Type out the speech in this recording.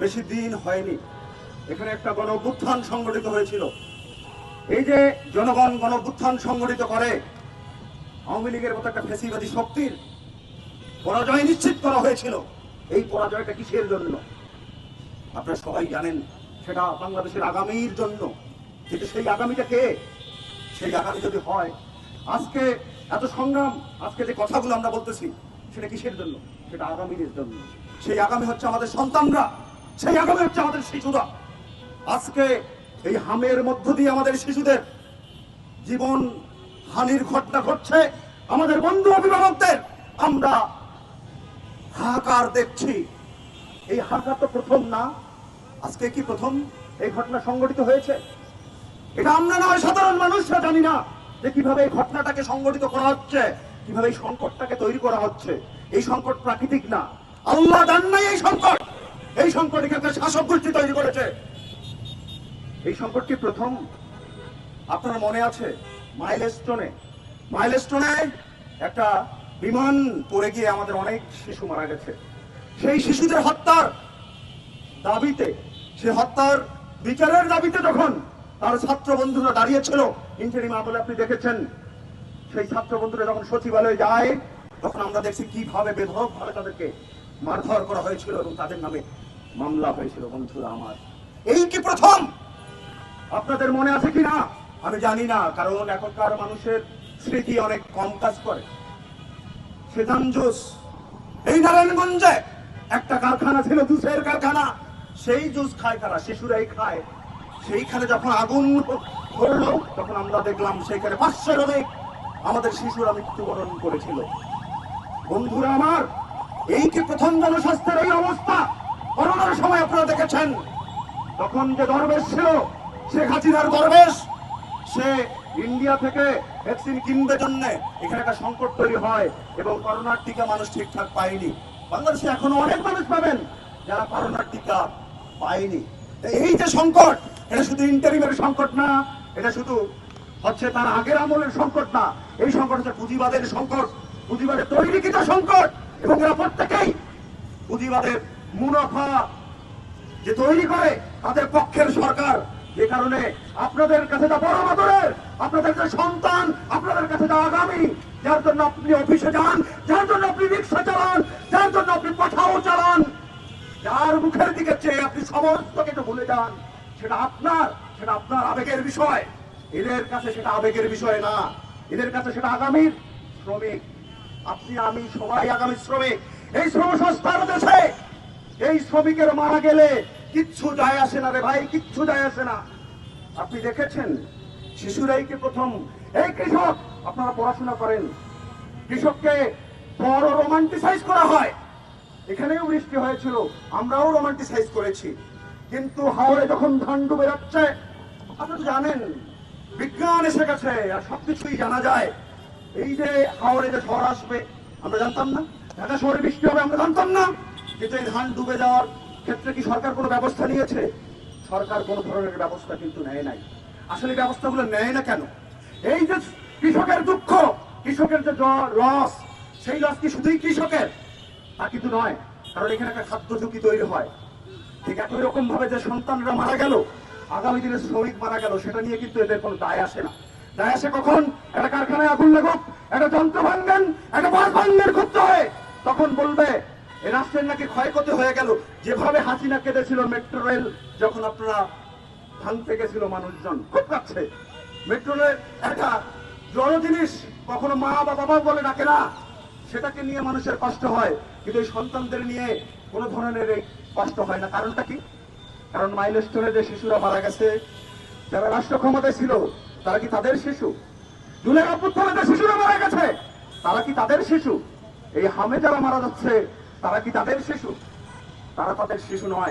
বেশি দিন হয়নি এখানে একটা গণ অভ্যুত্থান সংগঠিত হয়েছিল। এই যে জনগণ গণ অভ্যুত্থান সংগঠিত করে, আওয়ামী লীগের মতো একটা ফ্যাসিবাদী শক্তির পরাজয় নিশ্চিত করা হয়েছিল। এই পরাজয়টা কিসের জন্য আপনারা সবাই জানেন, সেটা বাংলাদেশের আগামীর জন্য। কিন্তু সেই আগামীটা কে? সেই আগামী যদি হয়, আজকে এত সংগ্রাম, আজকে যে কথাগুলো আমরা বলতেছি, সেটা কিসের জন্য? সেটা আগামীর জন্য। সেই আগামী হচ্ছে আমাদের সন্তানরা, সেই আগামী হচ্ছে আমাদের শিশুরা। আজকে এই হামের মধ্য দিয়ে আমাদের শিশুদের জীবন হানির ঘটনা ঘটছে। আমাদের বন্ধু অভিভাবকদের আমরা হাহাকার দেখছি। এই হাহাকার তো প্রথম না, আজকে কি প্রথম এই ঘটনা সংঘটিত হয়েছে? এটা আমরা নয়, সাধারণ মানুষরা জানি না যে কিভাবে এই ঘটনাটাকে সংগঠিত করা হচ্ছে, কিভাবে এই সংকটটাকে তৈরি করা হচ্ছে। এই সংকট প্রাকৃতিক না, আল্লাহ দেন নাই এই সংকট। এই সংকট এখানকার শাসক গোষ্ঠী তৈরি করেছে। এই সংকটটি প্রথম। আপনার মনে আছে মাইলস্টোনে একটা বিমান পড়ে গিয়ে আমাদের অনেক শিশু মারা গেছে। সেই শিশুদের হত্যার দাবিতে, সে হত্যার বিচারের দাবিতে যখন তার ছাত্র বন্ধুরা দাঁড়িয়েছিল, ইন্টারিম আমলে আপনি দেখেছেন, সেই ছাত্র বন্ধুরা যখন সচিবালয়ে যায়, তখন আমরা দেখছি কিভাবে বেধড়ক ভাবে তাদেরকে মারধর করা হয়েছিল এবং তাদের নামে মামলা হয়েছিল। বন্ধুরা আমার, এই কি প্রথম? আপনাদের মনে আছে কি না আমি জানি না, কারণ এখনকার মানুষের স্মৃতি অনেক কম কাজ করে। সেজান জুস, এই নারায়ণগঞ্জে একটা কারখানা ছিল, জুসের কারখানা। সেই জুস খায় কারা? শিশুরাই খায়। সেইখানে যখন আগুন ধরলো, তখন আমরা দেখলাম সেইখানে 500-এর অধিক আমাদের শিশুরা মৃত্যুবরণ করেছিল। বন্ধুরা আমার, এই কি প্রথম জনস্বাস্থ্যের এই অবস্থা? করোনার সময় আপনারা দেখেছেন, তখন যে দরবেশ ছিল, শেখ হাসিনার দরবেশ, সে ইন্ডিয়া থেকে ভ্যাকসিন কিনবে জন্য এখানে একটা সংকট তৈরি হয় এবং করোনার টিকা মানুষ ঠিকঠাক পায়নি। বাংলাদেশে এখনো অনেক মানুষ পাবেন যারা করোনার টিকা পায়নি। এই যে সংকট, এটা শুধু ইন্টারিমের সংকট না, এটা শুধু হচ্ছে তার আগের আমলের সংকট না, এই সংকট হচ্ছে পুঁজিবাদের সংকট, পুঁজিবাদের তৈরিকৃত সংকট। এবং এরা প্রত্যেকেই পুঁজিবাদের মুনাফা যে তৈরি করে তাদের পক্ষের সরকার। যে কারণে আপনাদের কাছে যা বড় মাদরের, আপনাদের যে সন্তান, আপনাদের কাছে যা আগামী, যার জন্য আপনি অফিসে যান, যার জন্য আপনি রিক্সা চালান, যার জন্য আপনি পাঠাও চালান, যার মুখের দিকে চেয়ে আপনি সমস্ত কিছু ভুলে যান, সেটা আপনার আবেগের বিষয়। এদের কাছে সেটা আবেগের বিষয় না, এদের কাছে সেটা আগামীর শ্রমিক। আপনি আমি সবাই আগামী শ্রমিক। এই শ্রম সংস্থার দেশে এই শ্রমিকের মারা গেলে কিচ্ছু যায় আসে না রে ভাই, কিচ্ছু যায় আসে না। আপনি দেখেছেন শিশুরাই কি প্রথম? এই কৃষক, আপনারা পড়াশোনা করেন, কৃষককে বড় রোমান্টিসাইজ করা হয়। এখানেও বৃষ্টি হয়েছিল, আমরাও রোমান্টিসাইজ করেছি, কিন্তু হাওড়ে যখন ধান ডুবে যাচ্ছে, আপনারা জানেন বিজ্ঞান এসে গেছে আর সবকিছুই জানা যায়। এই যে হাওড়ে যে ঝড় আসবে আমরা জানতাম না, ঢাকা শহরে বৃষ্টি হবে আমরা জানতাম না, কিন্তু এই ধান ডুবে যাওয়ার ক্ষেত্রে কি সরকার কোনো ব্যবস্থা নিয়েছে? সরকার কোনো ধরনের ব্যবস্থা কিন্তু নেয় নাই। আসলে ব্যবস্থাগুলো নেয় না কেন? এই যে কৃষকের দুঃখ, কৃষকের যে লস, সেই লস কি শুধুই কৃষকের? তা কিন্তু নয়, কারণ এখানে একটা খাদ্য ঝুঁকি তৈরি হয়। ঠিক একই রকম ভাবে যে সন্তানরা মারা গেল, আগামী দিনে শ্রমিক মারা গেল, সেটা নিয়ে কিন্তু এদের কোনো দায় আসে না। দায় আসে কখন? একটা কারখানায় আগুন লাগুক, একটা যন্ত্র ভাঙবেন, একটা বাস ভাঙবেন করতে হয়, তখন বলবে এই রাষ্ট্রের নাকি ক্ষয়ক্ষতি হয়ে গেল। যেভাবে হাসিনা কেঁদেছিল মেট্রো রেল যখন আপনারা ভাঙতে গেছিল, মানুষজন খুব কাছে। মেট্রো রেল একটা জড় জিনিস, কখনো মা বা বাবা বলে ডাকে না, সেটাকে নিয়ে মানুষের কষ্ট হয়, কিন্তু এই সন্তানদের নিয়ে কোনো ধরনের এই কষ্ট হয় না। কারণটা কি? কারণ মাইলস্টোনে যে শিশুরা মারা গেছে, যারা রাষ্ট্র ক্ষমতায় ছিল, তারা কি তাদের শিশু? জুলাই অভ্যুত্থানে যে শিশুরা মারা গেছে, তারা কি তাদের শিশু? এই হামে যারা মারা যাচ্ছে, তারা কি তাদের শিশু? তারা তাদের শিশু নয়।